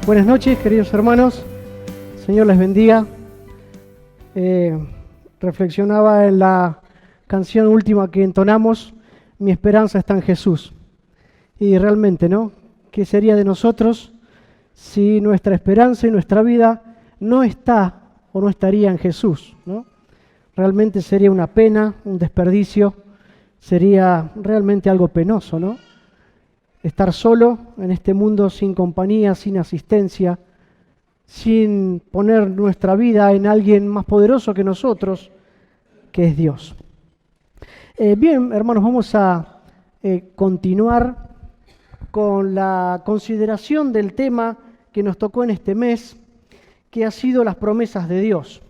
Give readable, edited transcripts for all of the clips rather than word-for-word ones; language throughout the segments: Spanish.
Buenas noches, queridos hermanos. Señor les bendiga. Reflexionaba en la canción última que entonamos, Mi esperanza está en Jesús. Y realmente, ¿no? ¿Qué sería de nosotros si nuestra esperanza y nuestra vida no está o no estaría en Jesús, ¿no? Realmente sería una pena, un desperdicio, sería realmente algo penoso, ¿no? Estar solo en este mundo sin compañía, sin asistencia, sin poner nuestra vida en alguien más poderoso que nosotros, que es Dios. Bien, hermanos, vamos a continuar con la consideración del tema que nos tocó en este mes, que ha sido las promesas de Dios.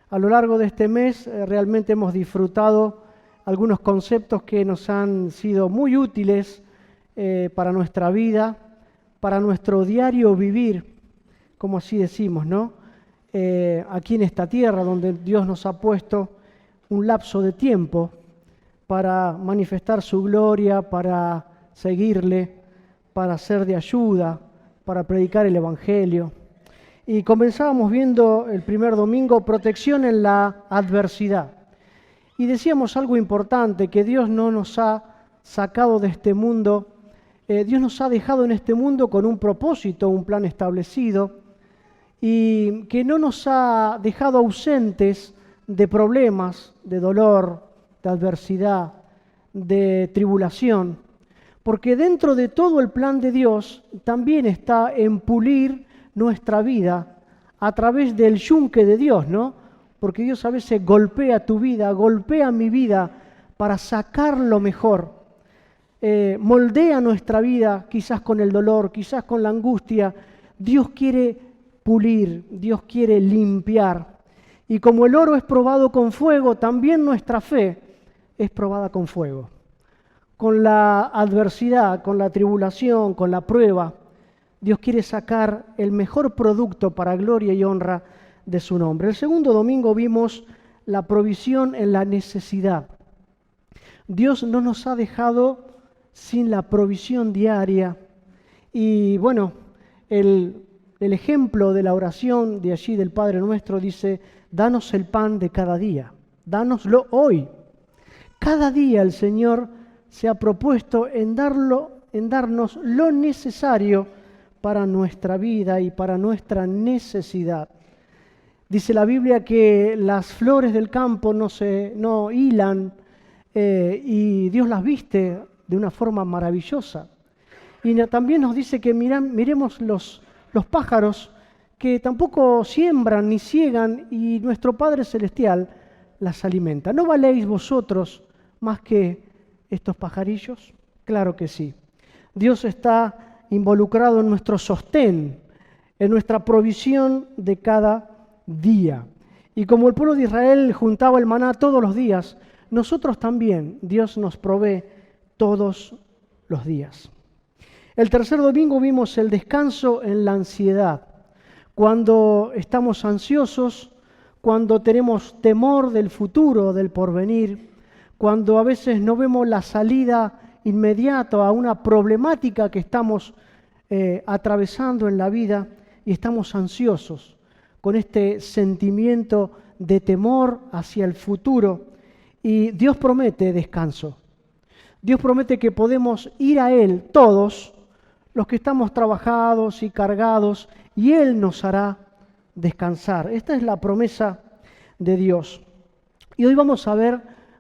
A lo largo de este mes realmente hemos disfrutado algunos conceptos que nos han sido muy útiles para nuestra vida, para nuestro diario vivir, como así decimos, ¿no? Aquí en esta tierra donde Dios nos ha puesto un lapso de tiempo para manifestar su gloria, para seguirle, para ser de ayuda, para predicar el Evangelio. Y comenzábamos viendo el primer domingo protección en la adversidad. Y decíamos algo importante, que Dios no nos ha sacado de este mundo. Dios nos ha dejado en este mundo con un propósito, un plan establecido, y que no nos ha dejado ausentes de problemas, de dolor, de adversidad, de tribulación, porque dentro de todo el plan de Dios también está en pulir nuestra vida a través del yunque de Dios, ¿no? Porque Dios a veces golpea tu vida, golpea mi vida para sacar lo mejor. Moldea nuestra vida, quizás con el dolor, quizás con la angustia. Dios quiere pulir, Dios quiere limpiar. Y como el oro es probado con fuego, también nuestra fe es probada con fuego. Con la adversidad, con la tribulación, con la prueba, Dios quiere sacar el mejor producto para gloria y honra de su nombre. El segundo domingo vimos la provisión en la necesidad. Dios no nos ha dejado sin la provisión diaria. Y bueno, el ejemplo de la oración de allí del Padre Nuestro dice, danos el pan de cada día, dánoslo hoy. Cada día el Señor se ha propuesto en darnos lo necesario para nuestra vida y para nuestra necesidad. Dice la Biblia que las flores del campo no hilan y Dios las viste de una forma maravillosa. Y también nos dice que miremos los pájaros que tampoco siembran ni ciegan y nuestro Padre Celestial las alimenta. ¿No valéis vosotros más que estos pajarillos? Claro que sí. Dios está involucrado en nuestro sostén, en nuestra provisión de cada día. Y como el pueblo de Israel juntaba el maná todos los días, nosotros también, Dios nos provee todos los días. El tercer domingo vimos el descanso en la ansiedad. Cuando estamos ansiosos, cuando tenemos temor del futuro, del porvenir, cuando a veces no vemos la salida inmediata a una problemática que estamos atravesando en la vida y estamos ansiosos, con este sentimiento de temor hacia el futuro. Y Dios promete descanso. Dios promete que podemos ir a Él todos los que estamos trabajados y cargados y Él nos hará descansar. Esta es la promesa de Dios. Y hoy vamos a ver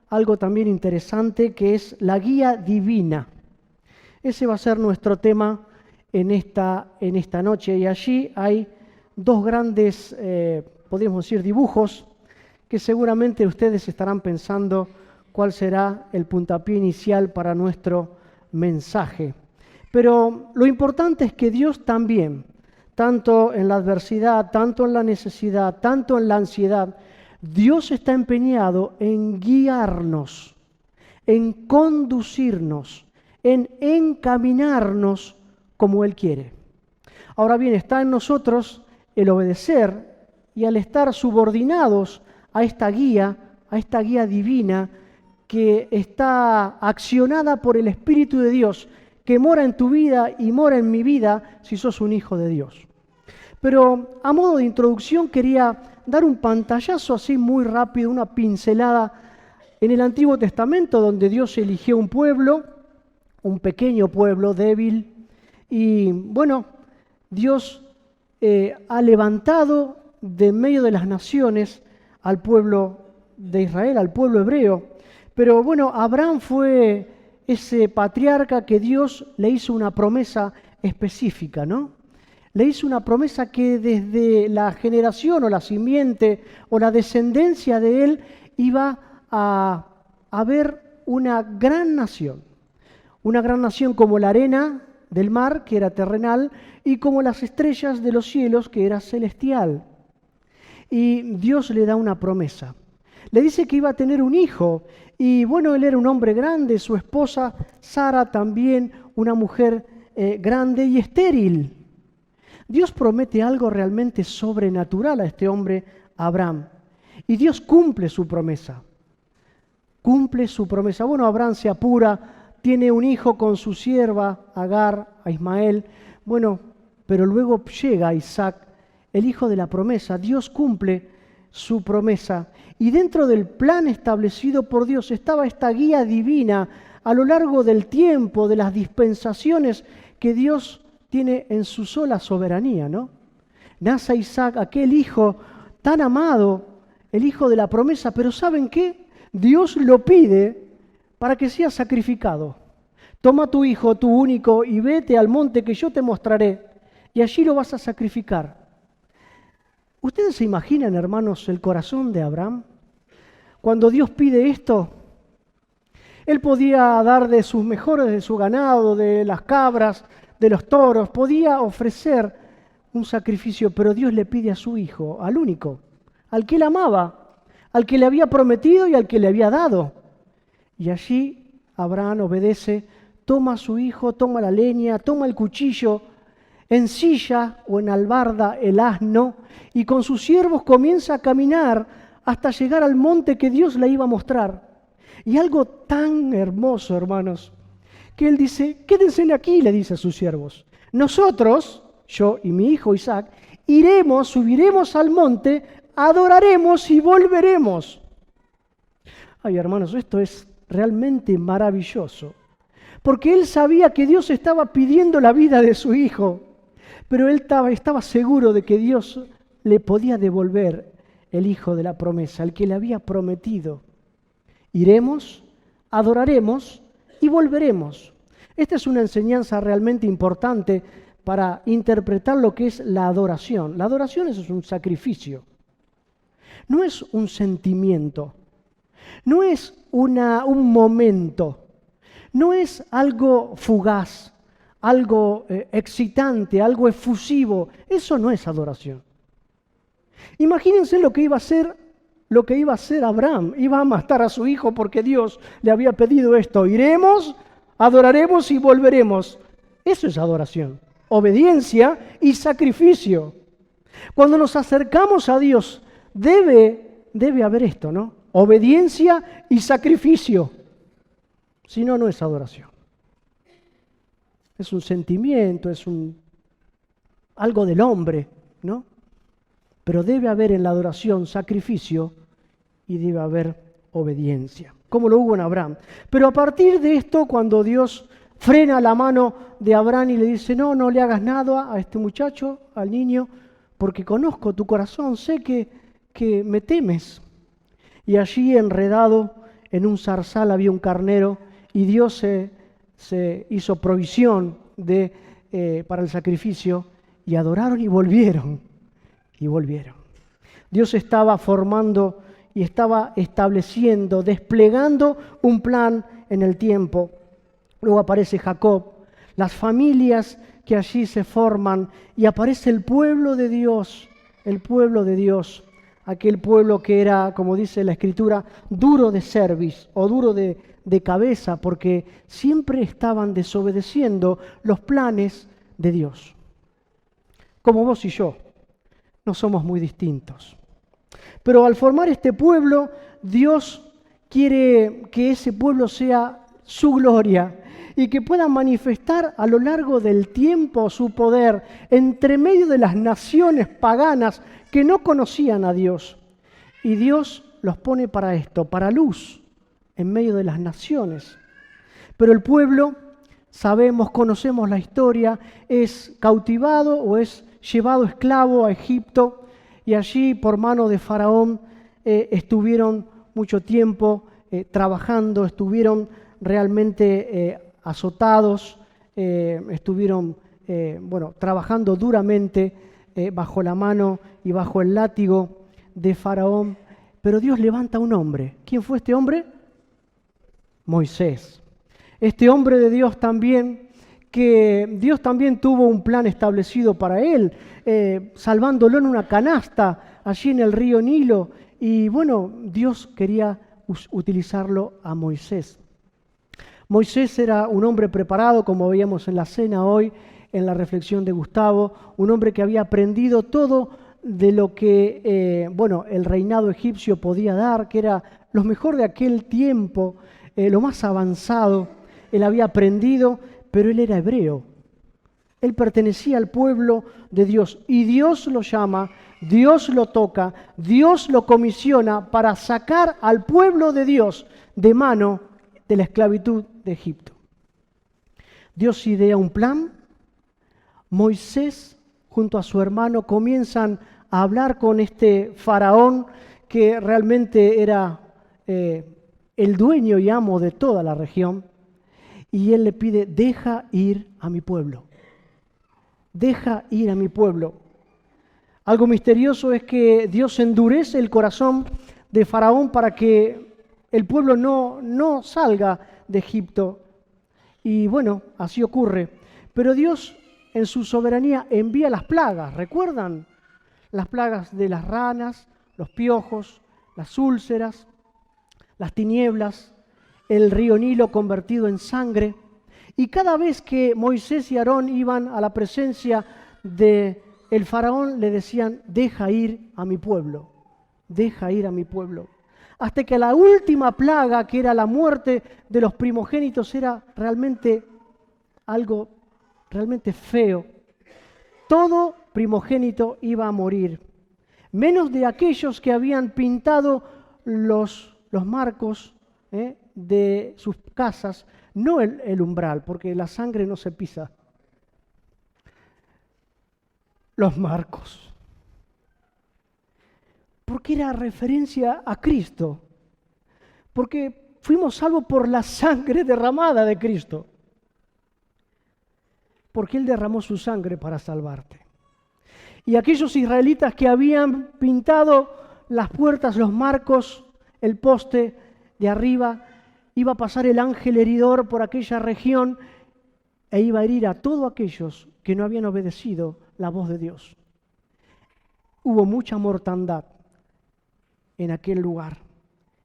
algo también interesante que es la guía divina. Ese va a ser nuestro tema en esta noche y allí hay dos grandes, podríamos decir, dibujos que seguramente ustedes estarán pensando cuál será el puntapié inicial para nuestro mensaje. Pero lo importante es que Dios también, tanto en la adversidad, tanto en la necesidad, tanto en la ansiedad, Dios está empeñado en guiarnos, en conducirnos, en encaminarnos como Él quiere. Ahora bien, está en nosotros el obedecer y al estar subordinados a esta guía divina que está accionada por el Espíritu de Dios, que mora en tu vida y mora en mi vida si sos un hijo de Dios. Pero a modo de introducción quería dar un pantallazo así muy rápido, una pincelada en el Antiguo Testamento, donde Dios eligió un pueblo, un pequeño pueblo débil, y bueno, Dios ha levantado de medio de las naciones al pueblo de Israel, al pueblo hebreo. Pero bueno, Abraham fue ese patriarca que Dios le hizo una promesa específica, ¿no? Le hizo una promesa que desde la generación o la simiente o la descendencia de él iba a haber una gran nación como la arena del mar, que era terrenal, y como las estrellas de los cielos, que era celestial. Y Dios le da una promesa. Le dice que iba a tener un hijo, y bueno, él era un hombre grande, su esposa Sara también, una mujer grande y estéril. Dios promete algo realmente sobrenatural a este hombre, Abraham. Y Dios cumple su promesa. Cumple su promesa. Bueno, Abraham se apura, tiene un hijo con su sierva, Agar, a Ismael. Bueno, pero luego llega Isaac, el hijo de la promesa. Dios cumple su promesa. Y dentro del plan establecido por Dios estaba esta guía divina a lo largo del tiempo, de las dispensaciones que Dios tiene en su sola soberanía, ¿no? Nace Isaac, aquel hijo tan amado, el hijo de la promesa, pero ¿saben qué? Dios lo pide para que sea sacrificado. Toma tu hijo, tu único, y vete al monte que yo te mostraré, y allí lo vas a sacrificar. ¿Ustedes se imaginan, hermanos, el corazón de Abraham? Cuando Dios pide esto, él podía dar de sus mejores, de su ganado, de las cabras, de los toros, podía ofrecer un sacrificio, pero Dios le pide a su hijo, al único, al que él amaba, al que le había prometido y al que le había dado. Y allí Abraham obedece, toma a su hijo, toma la leña, toma el cuchillo, ensilla o enalbarda el asno y con sus siervos comienza a caminar hasta llegar al monte que Dios le iba a mostrar. Y algo tan hermoso, hermanos, que él dice, quédense aquí, le dice a sus siervos. Nosotros, yo y mi hijo Isaac, subiremos al monte, adoraremos y volveremos. Ay, hermanos, esto es realmente maravilloso, porque él sabía que Dios estaba pidiendo la vida de su hijo, pero él estaba seguro de que Dios le podía devolver el hijo de la promesa, el que le había prometido. Iremos, adoraremos y volveremos. Esta es una enseñanza realmente importante para interpretar lo que es la adoración. La adoración es un sacrificio. No es un sentimiento. No es un momento. No es algo fugaz, algo excitante, algo efusivo. Eso no es adoración. Imagínense lo que iba a hacer Abraham. Iba a matar a su hijo porque Dios le había pedido esto. Iremos, adoraremos y volveremos. Eso es adoración. Obediencia y sacrificio. Cuando nos acercamos a Dios, debe haber esto, ¿no? Obediencia y sacrificio. Si no, no es adoración. Es un sentimiento, es algo del hombre, ¿no? Pero debe haber en la adoración sacrificio y debe haber obediencia, como lo hubo en Abraham. Pero a partir de esto, cuando Dios frena la mano de Abraham y le dice, no le hagas nada a este muchacho, al niño, porque conozco tu corazón, sé que me temes. Y allí enredado en un zarzal había un carnero y Dios se hizo provisión para el sacrificio y adoraron y volvieron. Dios estaba formando y estaba estableciendo, desplegando un plan en el tiempo. Luego aparece Jacob, las familias que allí se forman y aparece el pueblo de Dios, aquel pueblo que era, como dice la Escritura, duro de cerviz o duro de cabeza, porque siempre estaban desobedeciendo los planes de Dios. Como vos y yo, no somos muy distintos. Pero al formar este pueblo, Dios quiere que ese pueblo sea su gloria y que pueda manifestar a lo largo del tiempo su poder entre medio de las naciones paganas que no conocían a Dios. Y Dios los pone para esto, para luz, en medio de las naciones. Pero el pueblo, sabemos, conocemos la historia, es cautivado o es llevado esclavo a Egipto y allí por mano de Faraón estuvieron mucho tiempo trabajando, estuvieron realmente azotados, estuvieron trabajando duramente bajo la mano y bajo el látigo de Faraón. Pero Dios levanta un hombre. ¿Quién fue este hombre? Moisés. Este hombre de Dios también, que Dios también tuvo un plan establecido para él, salvándolo en una canasta allí en el río Nilo. Y bueno, Dios quería utilizarlo a Moisés. Moisés era un hombre preparado, como veíamos en la cena hoy, en la reflexión de Gustavo, un hombre que había aprendido todo de lo que el reinado egipcio podía dar, que era lo mejor de aquel tiempo, lo más avanzado. Él había aprendido, pero él era hebreo. Él pertenecía al pueblo de Dios y Dios lo llama, Dios lo toca, Dios lo comisiona para sacar al pueblo de Dios de mano de la esclavitud de Egipto. Dios idea un plan. Moisés junto a su hermano comienzan a hablar con este faraón que realmente era el dueño y amo de toda la región. Y él le pide, deja ir a mi pueblo. Deja ir a mi pueblo. Algo misterioso es que Dios endurece el corazón de Faraón para que el pueblo no salga de Egipto. Y bueno, así ocurre. Pero Dios en su soberanía envía las plagas, ¿recuerdan? Las plagas de las ranas, los piojos, las úlceras, las tinieblas, el río Nilo convertido en sangre. Y cada vez que Moisés y Aarón iban a la presencia del faraón, le decían, deja ir a mi pueblo, deja ir a mi pueblo. Hasta que la última plaga, que era la muerte de los primogénitos, era realmente algo realmente feo. Todo primogénito iba a morir, menos de aquellos que habían pintado los marcos de sus casas, no el umbral, porque la sangre no se pisa. Los marcos. Porque era referencia a Cristo. Porque fuimos salvos por la sangre derramada de Cristo. Porque Él derramó su sangre para salvarte. Y aquellos israelitas que habían pintado las puertas, los marcos, el poste de arriba, iba a pasar el ángel heridor por aquella región e iba a herir a todos aquellos que no habían obedecido la voz de Dios. Hubo mucha mortandad en aquel lugar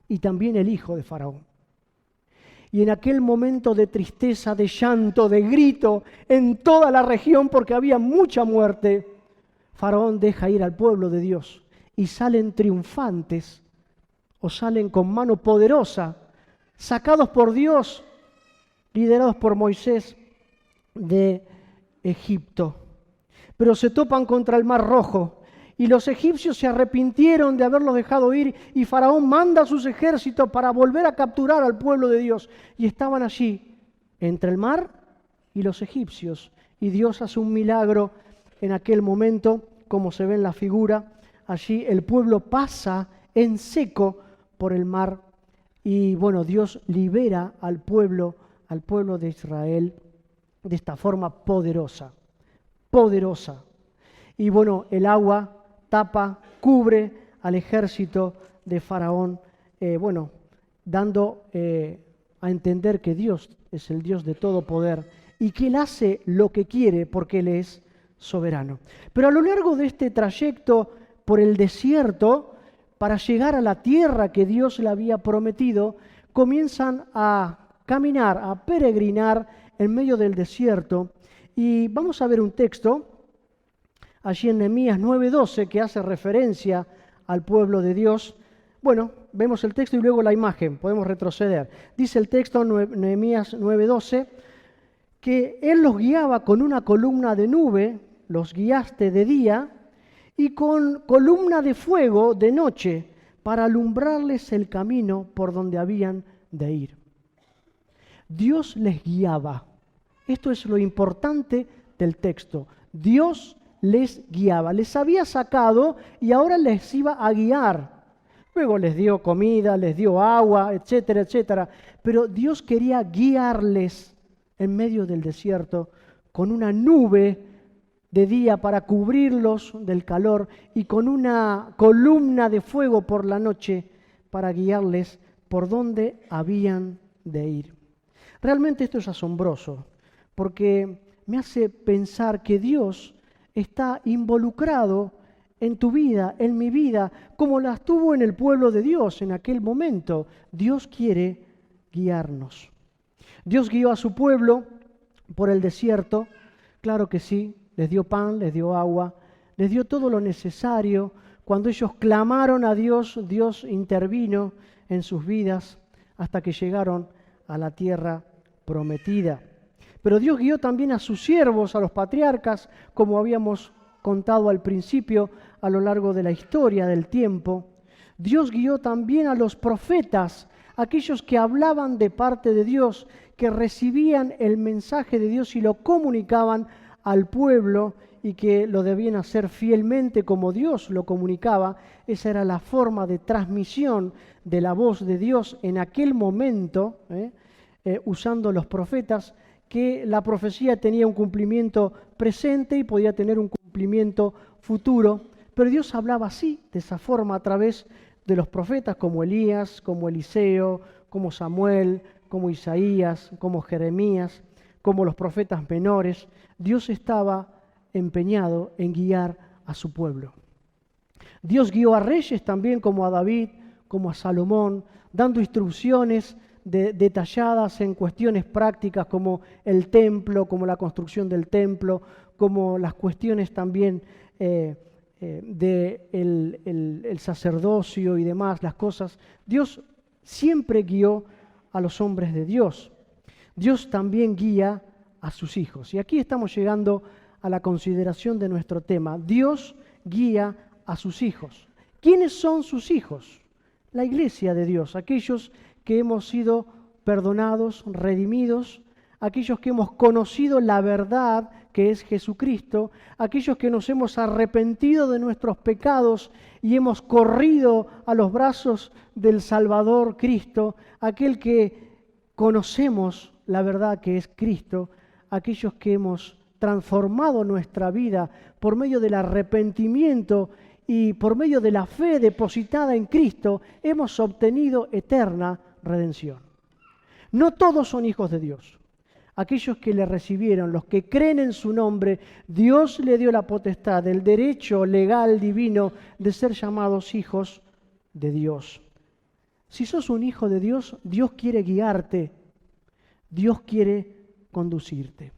y también el hijo de Faraón. Y en aquel momento de tristeza, de llanto, de grito en toda la región porque había mucha muerte, Faraón deja ir al pueblo de Dios y salen triunfantes o salen con mano poderosa, sacados por Dios, liderados por Moisés de Egipto. Pero se topan contra el Mar Rojo y los egipcios se arrepintieron de haberlos dejado ir y Faraón manda a sus ejércitos para volver a capturar al pueblo de Dios. Y estaban allí, entre el mar y los egipcios. Y Dios hace un milagro en aquel momento, como se ve en la figura. Allí el pueblo pasa en seco por el mar. Y bueno, Dios libera al pueblo de Israel de esta forma poderosa. Poderosa. Y bueno, el agua tapa, cubre al ejército de Faraón, dando a entender que Dios es el Dios de todo poder y que Él hace lo que quiere porque Él es soberano. Pero a lo largo de este trayecto por el desierto, para llegar a la tierra que Dios le había prometido, comienzan a caminar, a peregrinar en medio del desierto. Y vamos a ver un texto allí en Nehemías 9:12, que hace referencia al pueblo de Dios. Bueno, vemos el texto y luego la imagen, podemos retroceder. Dice el texto, Nehemías 9:12, que Él los guiaba con una columna de nube, los guiaste de día, y con columna de fuego de noche, para alumbrarles el camino por donde habían de ir. Dios les guiaba. Esto es lo importante del texto. Dios les guiaba. Les había sacado y ahora les iba a guiar. Luego les dio comida, les dio agua, etcétera, etcétera. Pero Dios quería guiarles en medio del desierto con una nube de día para cubrirlos del calor y con una columna de fuego por la noche para guiarles por donde habían de ir. Realmente esto es asombroso porque me hace pensar que Dios está involucrado en tu vida, en mi vida, como la estuvo en el pueblo de Dios en aquel momento. Dios quiere guiarnos. Dios guió a su pueblo por el desierto, claro que sí, les dio pan, les dio agua, les dio todo lo necesario. Cuando ellos clamaron a Dios, Dios intervino en sus vidas hasta que llegaron a la tierra prometida. Pero Dios guió también a sus siervos, a los patriarcas, como habíamos contado al principio, a lo largo de la historia del tiempo. Dios guió también a los profetas, aquellos que hablaban de parte de Dios, que recibían el mensaje de Dios y lo comunicaban al pueblo y que lo debían hacer fielmente como Dios lo comunicaba. Esa era la forma de transmisión de la voz de Dios en aquel momento, usando los profetas, que la profecía tenía un cumplimiento presente y podía tener un cumplimiento futuro, pero Dios hablaba así, de esa forma, a través de los profetas como Elías, como Eliseo, como Samuel, como Isaías, como Jeremías, como los profetas menores. Dios estaba empeñado en guiar a su pueblo. Dios guió a reyes también como a David, como a Salomón, dando instrucciones detalladas en cuestiones prácticas como el templo, como la construcción del templo, como las cuestiones también del sacerdocio y demás, las cosas. Dios siempre guió a los hombres de Dios. Dios también guía a sus hijos. Y aquí estamos llegando a la consideración de nuestro tema. Dios guía a sus hijos. ¿Quiénes son sus hijos? La iglesia de Dios, aquellos que hemos sido perdonados, redimidos, aquellos que hemos conocido la verdad que es Jesucristo, aquellos que nos hemos arrepentido de nuestros pecados y hemos corrido a los brazos del Salvador Cristo, aquel que conocemos la verdad que es Cristo, aquellos que hemos transformado nuestra vida por medio del arrepentimiento y por medio de la fe depositada en Cristo, hemos obtenido eterna redención. No todos son hijos de Dios. Aquellos que le recibieron, los que creen en su nombre, Dios le dio la potestad, el derecho legal divino de ser llamados hijos de Dios. Si sos un hijo de Dios, Dios quiere guiarte, Dios quiere conducirte.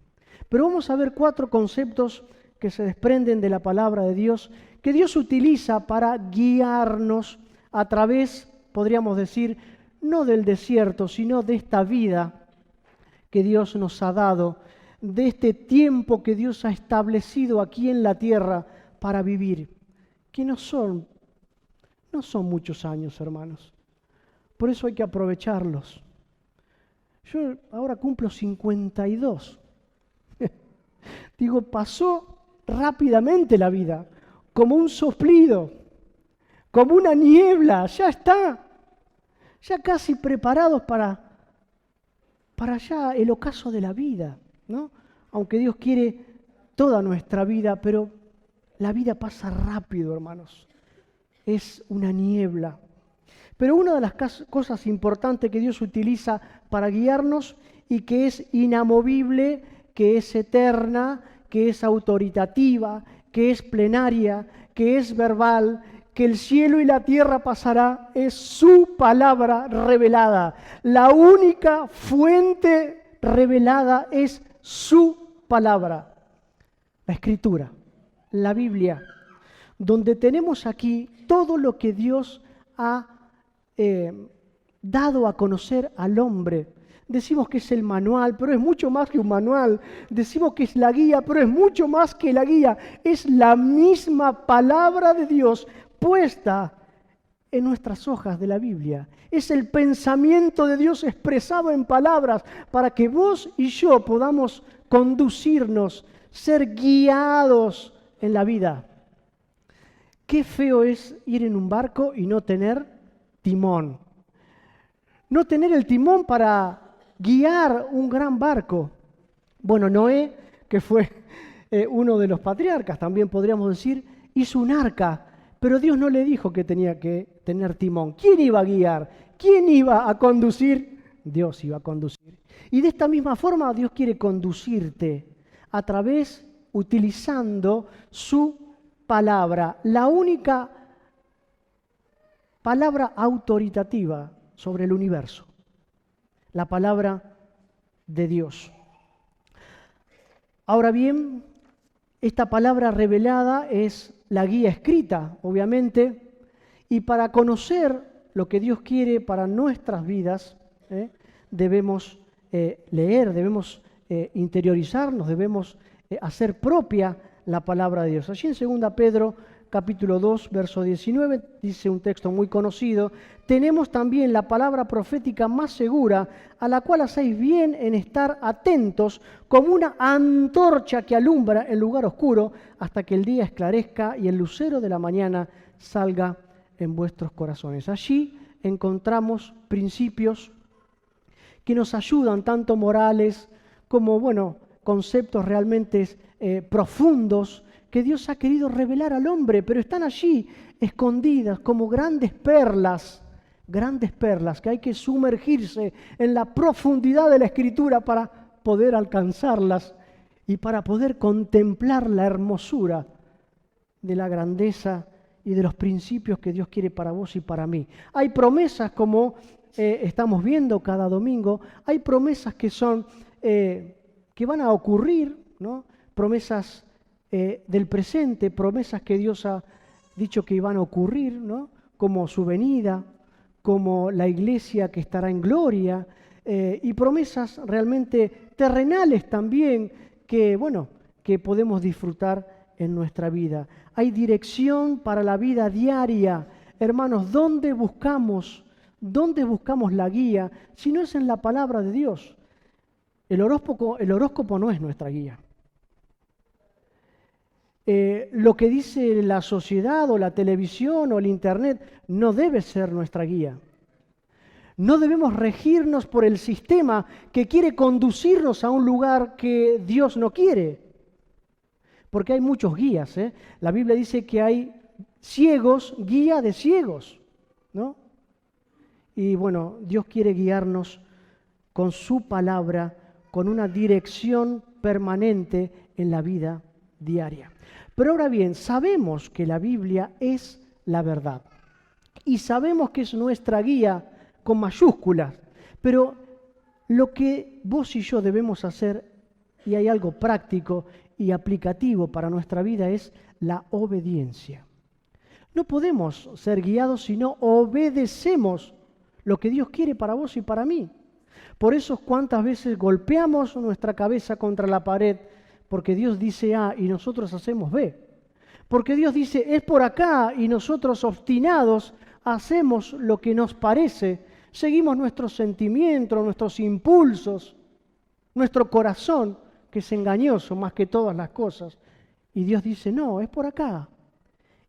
Pero vamos a ver 4 conceptos que se desprenden de la palabra de Dios, que Dios utiliza para guiarnos a través, podríamos decir, no del desierto, sino de esta vida que Dios nos ha dado, de este tiempo que Dios ha establecido aquí en la tierra para vivir, que no son muchos años, hermanos. Por eso hay que aprovecharlos. Yo ahora cumplo 52. Digo, pasó rápidamente la vida, como un soplido, como una niebla, ya está. Ya casi preparados para ya el ocaso de la vida, ¿no? Aunque Dios quiere toda nuestra vida, pero la vida pasa rápido, hermanos. Es una niebla. Pero una de las cosas importantes que Dios utiliza para guiarnos y que es inamovible, que es eterna, que es autoritativa, que es plenaria, que es verbal, que el cielo y la tierra pasará, es su palabra revelada. La única fuente revelada es su palabra, la Escritura, la Biblia, donde tenemos aquí todo lo que Dios ha dado a conocer al hombre. Decimos que es el manual, pero es mucho más que un manual. Decimos que es la guía, pero es mucho más que la guía. Es la misma palabra de Dios puesta en nuestras hojas de la Biblia. Es el pensamiento de Dios expresado en palabras para que vos y yo podamos conducirnos, ser guiados en la vida. Qué feo es ir en un barco y no tener timón. No tener el timón para guiar un gran barco. Bueno, Noé, que fue uno de los patriarcas, también podríamos decir, hizo un arca, pero Dios no le dijo que tenía que tener timón. ¿Quién iba a guiar? ¿Quién iba a conducir? Dios iba a conducir. Y de esta misma forma Dios quiere conducirte a través, utilizando su palabra, la única palabra autoritativa sobre el universo, la palabra de Dios. Ahora bien, esta palabra revelada es la guía escrita, obviamente, y para conocer lo que Dios quiere para nuestras vidas, debemos leer, debemos interiorizarnos, debemos hacer propia la palabra de Dios. Allí en 2 Pedro capítulo 2, verso 19, dice un texto muy conocido: tenemos también la palabra profética más segura, a la cual hacéis bien en estar atentos como una antorcha que alumbra el lugar oscuro hasta que el día esclarezca y el lucero de la mañana salga en vuestros corazones. Allí encontramos principios que nos ayudan, tanto morales como, conceptos realmente profundos que Dios ha querido revelar al hombre, pero están allí escondidas como grandes perlas que hay que sumergirse en la profundidad de la Escritura para poder alcanzarlas y para poder contemplar la hermosura de la grandeza y de los principios que Dios quiere para vos y para mí. Hay promesas, como estamos viendo cada domingo, hay promesas que son que van a ocurrir, ¿no? Promesas del presente, promesas que Dios ha dicho que iban a ocurrir, ¿no? Como su venida, como la iglesia que estará en gloria, y promesas realmente terrenales también que podemos disfrutar en nuestra vida. Hay dirección para la vida diaria. Hermanos, ¿dónde buscamos la guía si no es en la palabra de Dios? El horóscopo no es nuestra guía. Lo que dice la sociedad o la televisión o el internet no debe ser nuestra guía. No debemos regirnos por el sistema que quiere conducirnos a un lugar que Dios no quiere. Porque hay muchos guías, ¿eh? La Biblia dice que hay ciegos, guía de ciegos, ¿no? Y Dios quiere guiarnos con su palabra, con una dirección permanente en la vida diaria. Pero ahora bien, sabemos que la Biblia es la verdad y sabemos que es nuestra guía con mayúsculas, pero lo que vos y yo debemos hacer, y hay algo práctico y aplicativo para nuestra vida, es la obediencia. No podemos ser guiados si no obedecemos lo que Dios quiere para vos y para mí. Por eso cuántas veces golpeamos nuestra cabeza contra la pared, porque Dios dice A y nosotros hacemos B. Porque Dios dice es por acá y nosotros obstinados hacemos lo que nos parece. Seguimos nuestros sentimientos, nuestros impulsos, nuestro corazón, que es engañoso más que todas las cosas. Y Dios dice no, es por acá.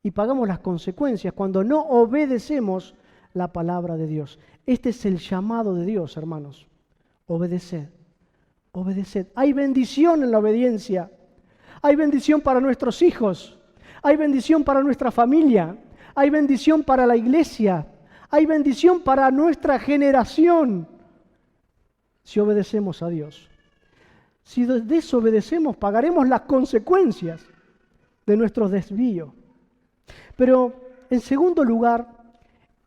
Y pagamos las consecuencias cuando no obedecemos la palabra de Dios. Este es el llamado de Dios, hermanos. Obedeced. Obedeced. Hay bendición en la obediencia. Hay bendición para nuestros hijos. Hay bendición para nuestra familia. Hay bendición para la iglesia. Hay bendición para nuestra generación. Si obedecemos a Dios. Si desobedecemos, pagaremos las consecuencias de nuestros desvíos. Pero, en segundo lugar,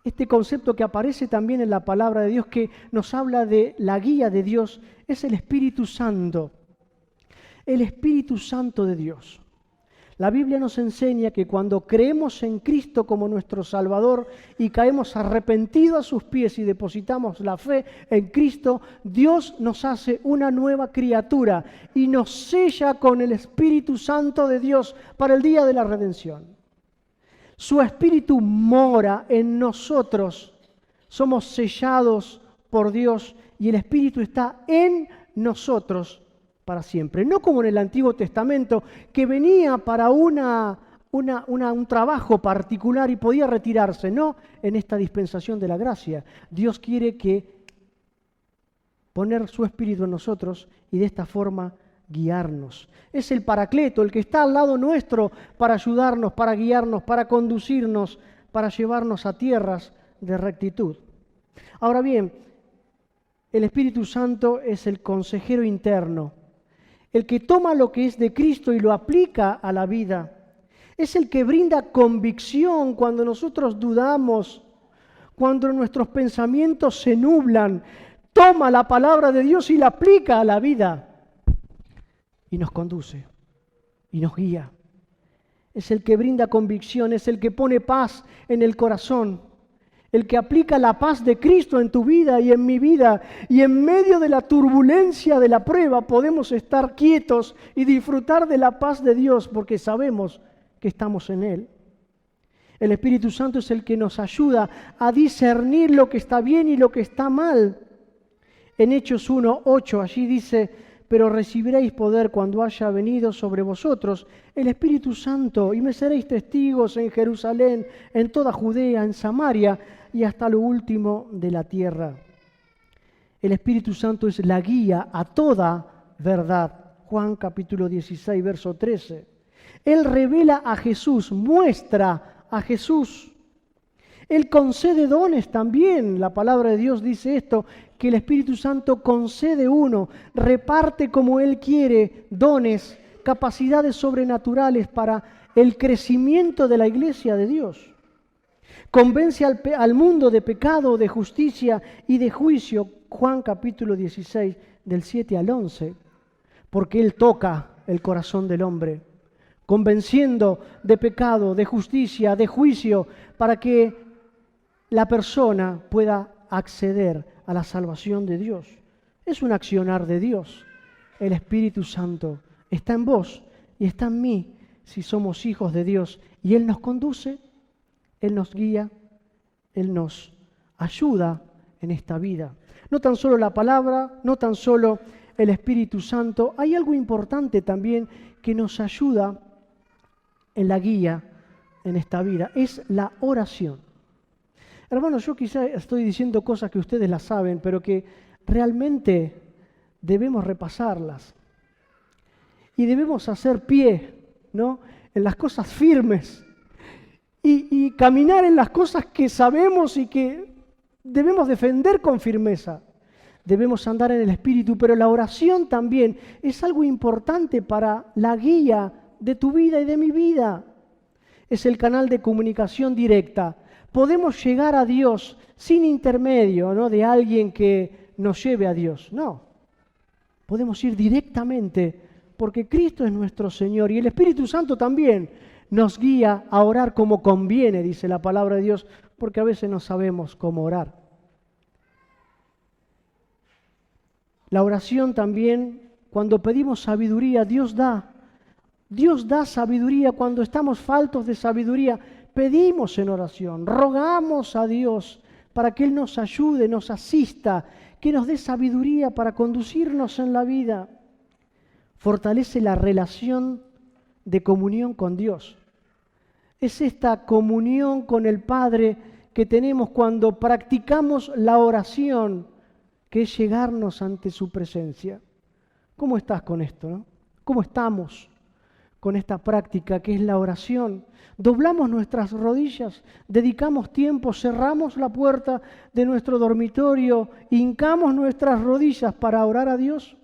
este concepto que aparece también en la palabra de Dios, que nos habla de la guía de Dios, es el Espíritu Santo. El Espíritu Santo de Dios. La Biblia nos enseña que cuando creemos en Cristo como nuestro Salvador y caemos arrepentidos a sus pies y depositamos la fe en Cristo, Dios nos hace una nueva criatura y nos sella con el Espíritu Santo de Dios para el día de la redención. Su Espíritu mora en nosotros, somos sellados por Dios y el Espíritu está en nosotros para siempre. No como en el Antiguo Testamento, que venía para un trabajo particular y podía retirarse. No, en esta dispensación de la gracia. Dios quiere poner su Espíritu en nosotros y de esta forma guiarnos. Es el Paracleto, el que está al lado nuestro para ayudarnos, para guiarnos, para conducirnos, para llevarnos a tierras de rectitud. Ahora bien, el Espíritu Santo es el consejero interno, el que toma lo que es de Cristo y lo aplica a la vida. Es el que brinda convicción cuando nosotros dudamos, cuando nuestros pensamientos se nublan. Toma la palabra de Dios y la aplica a la vida. Y nos conduce y nos guía. Es el que brinda convicción, es el que pone paz en el corazón. El que aplica la paz de Cristo en tu vida y en mi vida, y en medio de la turbulencia de la prueba podemos estar quietos y disfrutar de la paz de Dios porque sabemos que estamos en Él. El Espíritu Santo es el que nos ayuda a discernir lo que está bien y lo que está mal. En Hechos 1:8 allí dice: pero recibiréis poder cuando haya venido sobre vosotros el Espíritu Santo, y me seréis testigos en Jerusalén, en toda Judea, en Samaria y hasta lo último de la tierra. El Espíritu Santo es la guía a toda verdad. Juan capítulo 16, verso 13. Él revela a Jesús, muestra a Jesús. Él concede dones también. La palabra de Dios dice esto, que el Espíritu Santo concede uno, reparte como Él quiere dones, capacidades sobrenaturales para el crecimiento de la iglesia de Dios. Convence al mundo de pecado, de justicia y de juicio. Juan capítulo 16, del 7 al 11. Porque Él toca el corazón del hombre, convenciendo de pecado, de justicia, de juicio, para que la persona pueda acceder a la salvación de Dios. Es un accionar de Dios. El Espíritu Santo está en vos y está en mí si somos hijos de Dios. Y Él nos conduce, Él nos guía, Él nos ayuda en esta vida. No tan solo la palabra, no tan solo el Espíritu Santo. Hay algo importante también que nos ayuda en la guía en esta vida. Es la oración. Hermanos, yo quizá estoy diciendo cosas que ustedes las saben, pero que realmente debemos repasarlas. Y debemos hacer pie, ¿no?, en las cosas firmes. Y caminar en las cosas que sabemos y que debemos defender con firmeza. Debemos andar en el Espíritu, pero la oración también es algo importante para la guía de tu vida y de mi vida. Es el canal de comunicación directa. Podemos llegar a Dios sin intermedio, ¿no?, de alguien que nos lleve a Dios. No, podemos ir directamente porque Cristo es nuestro Señor y el Espíritu Santo también nos guía a orar como conviene, dice la palabra de Dios, porque a veces no sabemos cómo orar. La oración también, cuando pedimos sabiduría, Dios da. Dios da sabiduría cuando estamos faltos de sabiduría. Pedimos en oración, rogamos a Dios para que Él nos ayude, nos asista, que nos dé sabiduría para conducirnos en la vida. Fortalece la relación de comunión con Dios. Es esta comunión con el Padre que tenemos cuando practicamos la oración, que es llegarnos ante su presencia. ¿Cómo estás con esto, no? ¿Cómo estamos con esta práctica que es la oración? Doblamos nuestras rodillas, dedicamos tiempo, cerramos la puerta de nuestro dormitorio, hincamos nuestras rodillas para orar a Dios.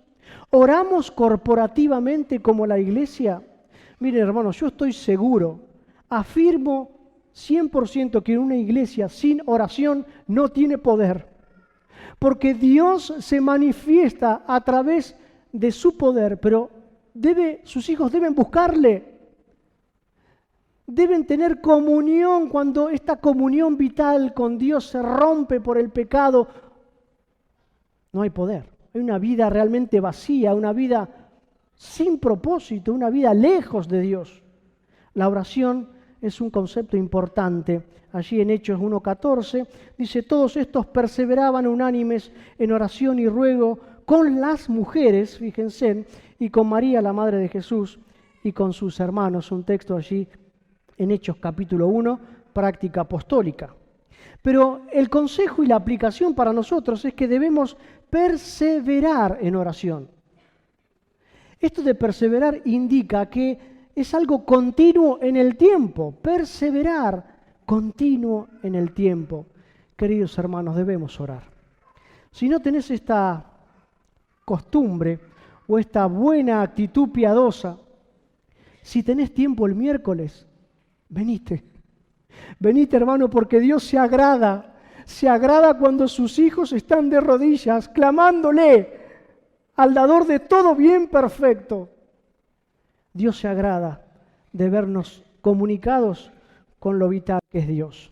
Oramos corporativamente como la iglesia. Miren, hermanos, yo estoy seguro, afirmo 100% que una iglesia sin oración no tiene poder. Porque Dios se manifiesta a través de su poder, pero sus hijos deben buscarle. Deben tener comunión. Cuando esta comunión vital con Dios se rompe por el pecado, no hay poder. Hay una vida realmente vacía, una vida sin propósito, una vida lejos de Dios. La oración es un concepto importante. Allí en Hechos 1:14 dice: todos estos perseveraban unánimes en oración y ruego con las mujeres, fíjense, y con María, la madre de Jesús, y con sus hermanos. Un texto allí en Hechos capítulo 1, práctica apostólica. Pero el consejo y la aplicación para nosotros es que debemos perseverar en oración. Esto de perseverar indica que es algo continuo en el tiempo, perseverar continuo en el tiempo. Queridos hermanos, debemos orar. Si no tenés esta costumbre o esta buena actitud piadosa, si tenés tiempo el miércoles, venite. Venite, hermano, porque Dios se agrada cuando sus hijos están de rodillas, clamándole al dador de todo bien perfecto. Dios se agrada de vernos comunicados con lo vital que es Dios.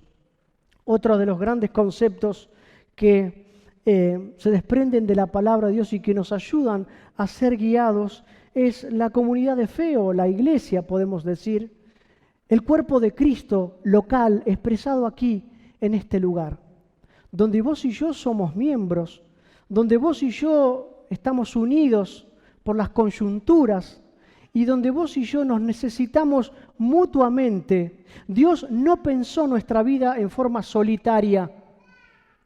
Otro de los grandes conceptos que se desprenden de la palabra de Dios y que nos ayudan a ser guiados es la comunidad de fe, o la iglesia, podemos decir, el cuerpo de Cristo local expresado aquí en este lugar, donde vos y yo somos miembros, donde vos y yo estamos unidos por las coyunturas y donde vos y yo nos necesitamos mutuamente. Dios no pensó nuestra vida en forma solitaria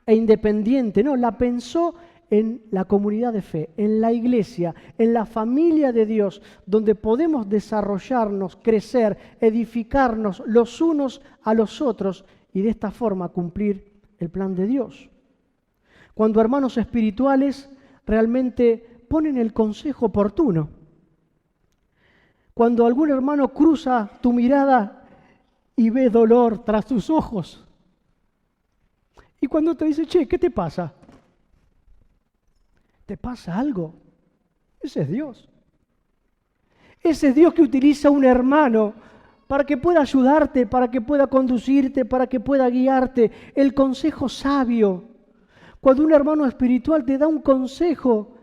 e independiente, no, la pensó en la comunidad de fe, en la iglesia, en la familia de Dios, donde podemos desarrollarnos, crecer, edificarnos los unos a los otros y de esta forma cumplir el plan de Dios. Cuando hermanos espirituales realmente ponen el consejo oportuno, cuando algún hermano cruza tu mirada y ve dolor tras tus ojos, y cuando te dice: che, ¿qué te pasa? ¿Te pasa algo? Ese es Dios. Ese es Dios que utiliza un hermano para que pueda ayudarte, para que pueda conducirte, para que pueda guiarte. El consejo sabio. Cuando un hermano espiritual te da un consejo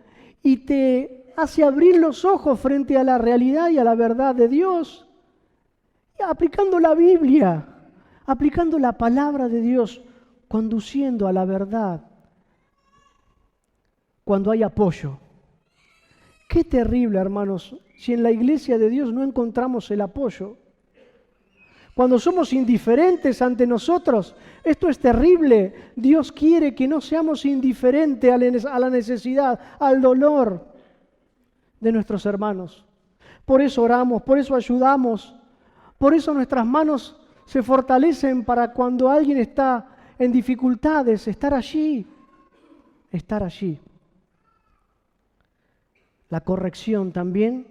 y te hace abrir los ojos frente a la realidad y a la verdad de Dios, y aplicando la Biblia, aplicando la palabra de Dios, conduciendo a la verdad. Cuando hay apoyo. Qué terrible, hermanos, si en la iglesia de Dios no encontramos el apoyo. Cuando somos indiferentes ante nosotros, esto es terrible. Dios quiere que no seamos indiferentes a la necesidad, al dolor de nuestros hermanos. Por eso oramos, por eso ayudamos, por eso nuestras manos se fortalecen para cuando alguien está en dificultades, estar allí, estar allí. La corrección también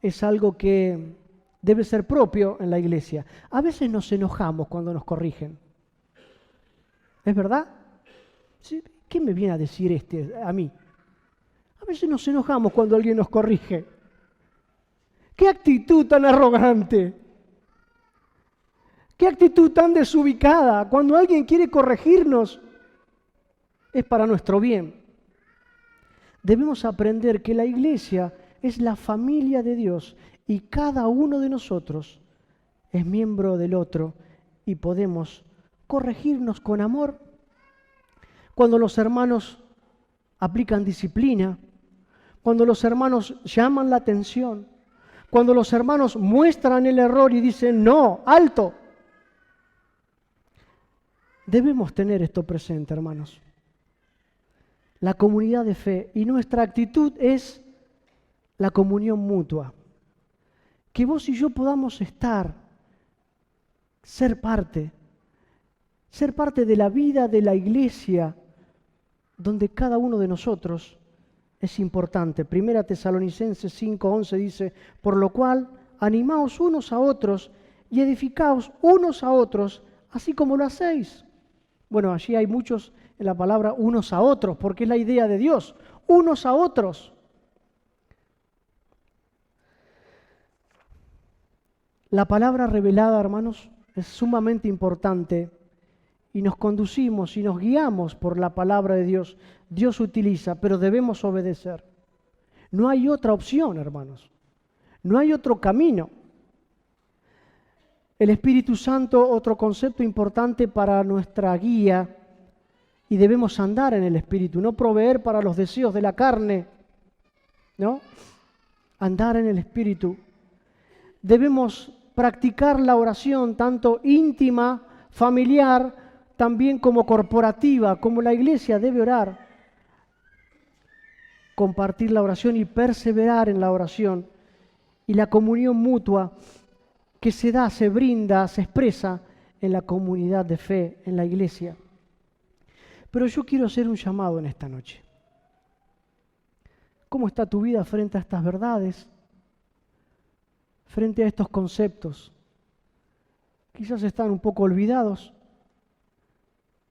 es algo que debe ser propio en la iglesia. A veces nos enojamos cuando nos corrigen. ¿Es verdad? ¿Qué me viene a decir a mí? A veces nos enojamos cuando alguien nos corrige. ¡Qué actitud tan arrogante! ¡Qué actitud tan desubicada! Cuando alguien quiere corregirnos, es para nuestro bien. Debemos aprender que la iglesia es la familia de Dios y cada uno de nosotros es miembro del otro y podemos corregirnos con amor. Cuando los hermanos aplican disciplina, cuando los hermanos llaman la atención, cuando los hermanos muestran el error y dicen: no, alto. Debemos tener esto presente, hermanos. La comunidad de fe y nuestra actitud es la comunión mutua. Que vos y yo podamos ser parte de la vida de la iglesia, donde cada uno de nosotros es importante. Primera Tesalonicenses 5:11 dice: por lo cual, animaos unos a otros y edificaos unos a otros, así como lo hacéis. Bueno, allí hay muchos en la palabra unos a otros, porque es la idea de Dios, unos a otros. La palabra revelada, hermanos, es sumamente importante y nos conducimos y nos guiamos por la palabra de Dios. Dios utiliza, pero debemos obedecer. No hay otra opción, hermanos. No hay otro camino. El Espíritu Santo, otro concepto importante para nuestra guía, y debemos andar en el Espíritu, no proveer para los deseos de la carne, ¿no? Andar en el Espíritu. Debemos practicar la oración, tanto íntima, familiar, también como corporativa, como la iglesia debe orar. Compartir la oración y perseverar en la oración. Y la comunión mutua que se da, se brinda, se expresa en la comunidad de fe, en la iglesia. Pero yo quiero hacer un llamado en esta noche. ¿Cómo está tu vida frente a estas verdades? Frente a estos conceptos. Quizás están un poco olvidados.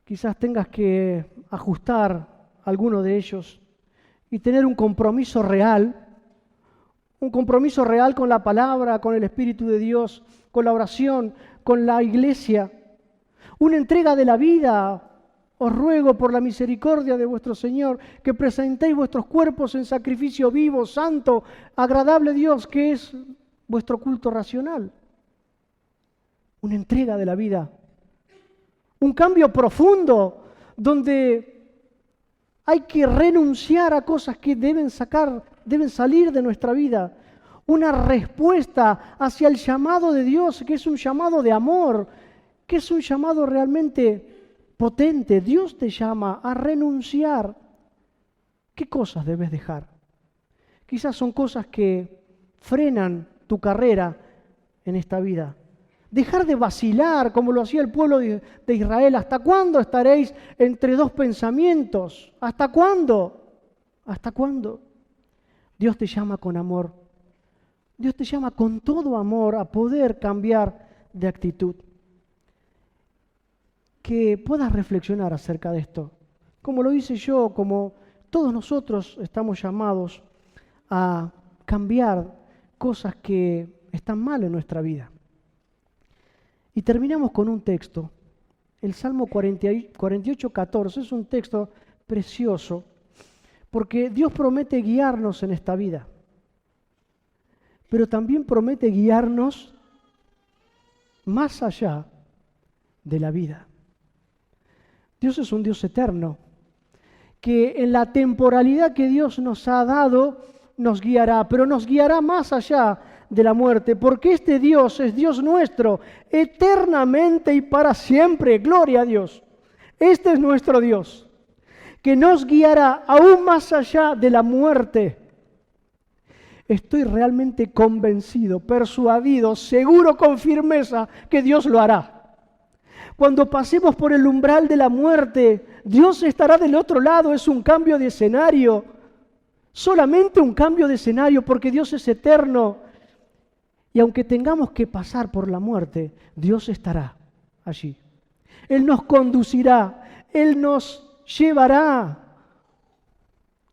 Quizás tengas que ajustar alguno de ellos y tener un compromiso real con la palabra, con el Espíritu de Dios, con la oración, con la iglesia. Una entrega de la vida. Os ruego por la misericordia de vuestro Señor que presentéis vuestros cuerpos en sacrificio vivo, santo, agradable a Dios, que es vuestro culto racional. Una entrega de la vida. Un cambio profundo donde hay que renunciar a cosas que deben salir de nuestra vida. Una respuesta hacia el llamado de Dios, que es un llamado de amor, que es un llamado realmente potente. Dios te llama a renunciar. ¿Qué cosas debes dejar? Quizás son cosas que frenan tu carrera en esta vida. Dejar de vacilar como lo hacía el pueblo de Israel. ¿Hasta cuándo estaréis entre dos pensamientos? ¿Hasta cuándo? ¿Hasta cuándo? Dios te llama con amor. Dios te llama con todo amor a poder cambiar de actitud. Que puedas reflexionar acerca de esto. Como lo hice yo, como todos nosotros estamos llamados a cambiar cosas que están mal en nuestra vida. Y terminamos con un texto. El Salmo 48:14 es un texto precioso, porque Dios promete guiarnos en esta vida, pero también promete guiarnos más allá de la vida. Dios es un Dios eterno, que en la temporalidad que Dios nos ha dado, nos guiará, pero nos guiará más allá de la muerte, porque este Dios es Dios nuestro, eternamente y para siempre. Gloria a Dios. Este es nuestro Dios, que nos guiará aún más allá de la muerte. Estoy realmente convencido, persuadido, seguro con firmeza que Dios lo hará. Cuando pasemos por el umbral de la muerte, Dios estará del otro lado. Es un cambio de escenario, solamente un cambio de escenario, porque Dios es eterno. Y aunque tengamos que pasar por la muerte, Dios estará allí. Él nos conducirá, Él nos llevará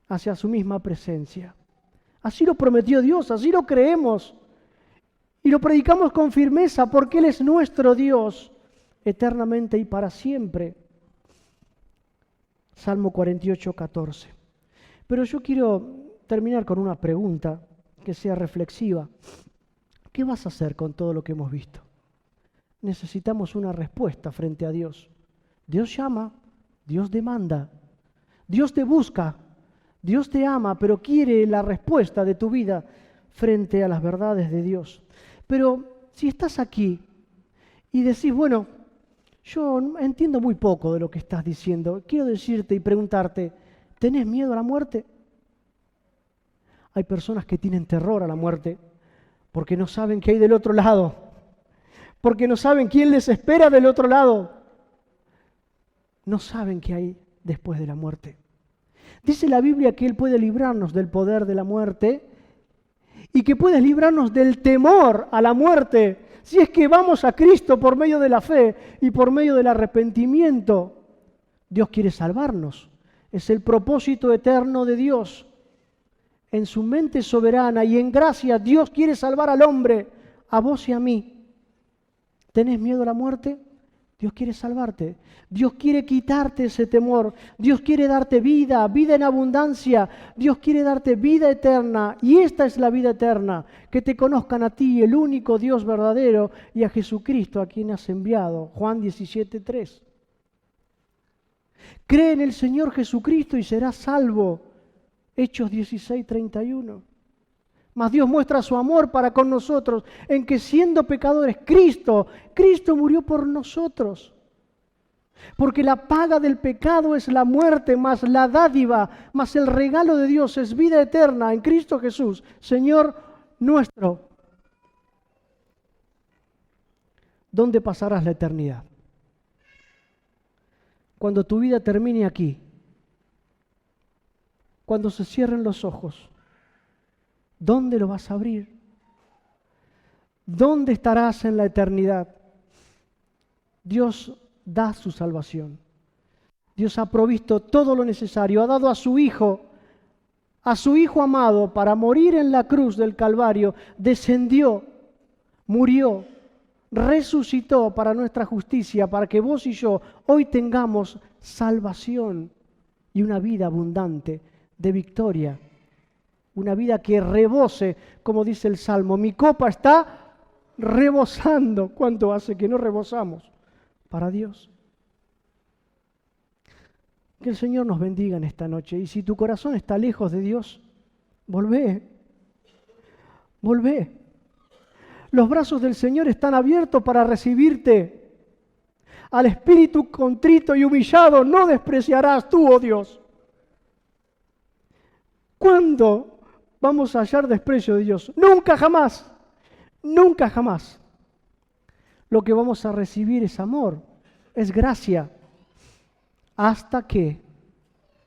hacia su misma presencia. Así lo prometió Dios, así lo creemos. Y lo predicamos con firmeza porque Él es nuestro Dios, eternamente y para siempre. Salmo 48:14. Pero yo quiero terminar con una pregunta que sea reflexiva. ¿Qué vas a hacer con todo lo que hemos visto? Necesitamos una respuesta frente a Dios. Dios llama, Dios demanda, Dios te busca, Dios te ama, pero quiere la respuesta de tu vida frente a las verdades de Dios. Pero si estás aquí y decís, bueno, yo entiendo muy poco de lo que estás diciendo, quiero decirte y preguntarte, ¿tenés miedo a la muerte? Hay personas que tienen terror a la muerte porque no saben qué hay del otro lado, porque no saben quién les espera del otro lado, no saben qué hay después de la muerte. Dice la Biblia que Él puede librarnos del poder de la muerte y que puede librarnos del temor a la muerte si es que vamos a Cristo por medio de la fe y por medio del arrepentimiento. Dios quiere salvarnos. Es el propósito eterno de Dios. En su mente soberana y en gracia, Dios quiere salvar al hombre, a vos y a mí. ¿Tenés miedo a la muerte? Dios quiere salvarte. Dios quiere quitarte ese temor. Dios quiere darte vida, vida en abundancia. Dios quiere darte vida eterna. Y esta es la vida eterna, que te conozcan a ti, el único Dios verdadero, y a Jesucristo, a quien has enviado. Juan 17:3. Cree en el Señor Jesucristo y serás salvo. Hechos 16:31. Mas Dios muestra su amor para con nosotros en que siendo pecadores, Cristo murió por nosotros. Porque la paga del pecado es la muerte, mas la dádiva, mas el regalo de Dios es vida eterna en Cristo Jesús, Señor nuestro. ¿Dónde pasarás la eternidad? Cuando tu vida termine aquí, cuando se cierren los ojos, ¿dónde lo vas a abrir? ¿Dónde estarás en la eternidad? Dios da su salvación. Dios ha provisto todo lo necesario, ha dado a su Hijo amado para morir en la cruz del Calvario, descendió, murió, resucitó para nuestra justicia, para que vos y yo hoy tengamos salvación y una vida abundante de victoria. Una vida que rebose, como dice el Salmo. Mi copa está rebosando. ¿Cuánto hace que no rebosamos para Dios? Que el Señor nos bendiga en esta noche. Y si tu corazón está lejos de Dios, volvé. Volvé. Los brazos del Señor están abiertos para recibirte. Al espíritu contrito y humillado no despreciarás tú, oh Dios. ¿Cuándo vamos a hallar desprecio de Dios? Nunca jamás, nunca jamás. Lo que vamos a recibir es amor, es gracia, hasta que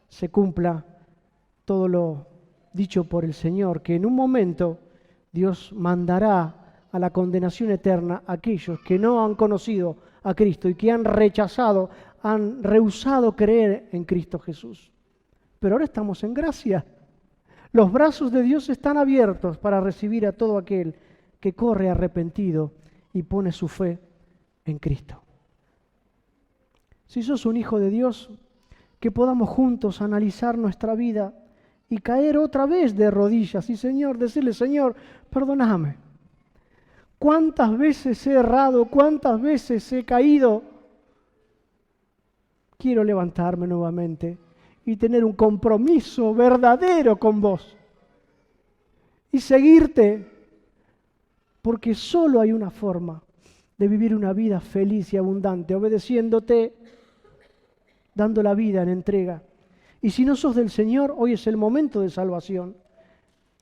se cumpla todo lo dicho por el Señor, que en un momento Dios mandará a la condenación eterna a aquellos que no han conocido a Cristo y que han rechazado, han rehusado creer en Cristo Jesús. Pero ahora estamos en gracia. Los brazos de Dios están abiertos para recibir a todo aquel que corre arrepentido y pone su fe en Cristo. Si sos un hijo de Dios, que podamos juntos analizar nuestra vida y caer otra vez de rodillas y decirle, Señor, perdóname. ¿Cuántas veces he errado? ¿Cuántas veces he caído? Quiero levantarme nuevamente y tener un compromiso verdadero con vos y seguirte, porque solo hay una forma de vivir una vida feliz y abundante, obedeciéndote, dando la vida en entrega. Y si no sos del Señor, hoy es el momento de salvación,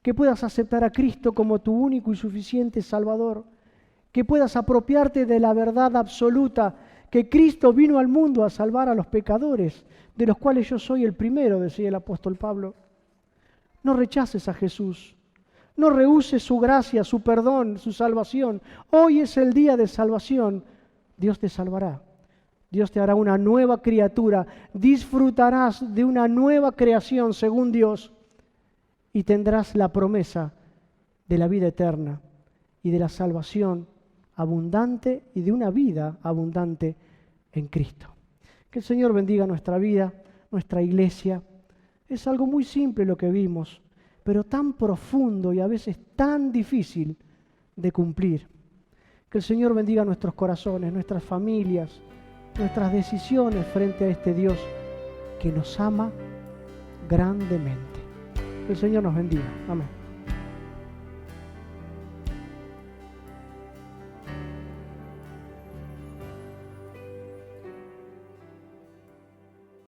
que puedas aceptar a Cristo como tu único y suficiente Salvador, que puedas apropiarte de la verdad absoluta, que Cristo vino al mundo a salvar a los pecadores, de los cuales yo soy el primero, decía el apóstol Pablo. No rechaces a Jesús, no rehuses su gracia, su perdón, su salvación. Hoy es el día de salvación. Dios te salvará, Dios te hará una nueva criatura, disfrutarás de una nueva creación según Dios y tendrás la promesa de la vida eterna y de la salvación abundante y de una vida abundante en Cristo. Que el Señor bendiga nuestra vida, nuestra iglesia. Es algo muy simple lo que vimos, pero tan profundo y a veces tan difícil de cumplir. Que el Señor bendiga nuestros corazones, nuestras familias, nuestras decisiones frente a este Dios que nos ama grandemente. Que el Señor nos bendiga. Amén.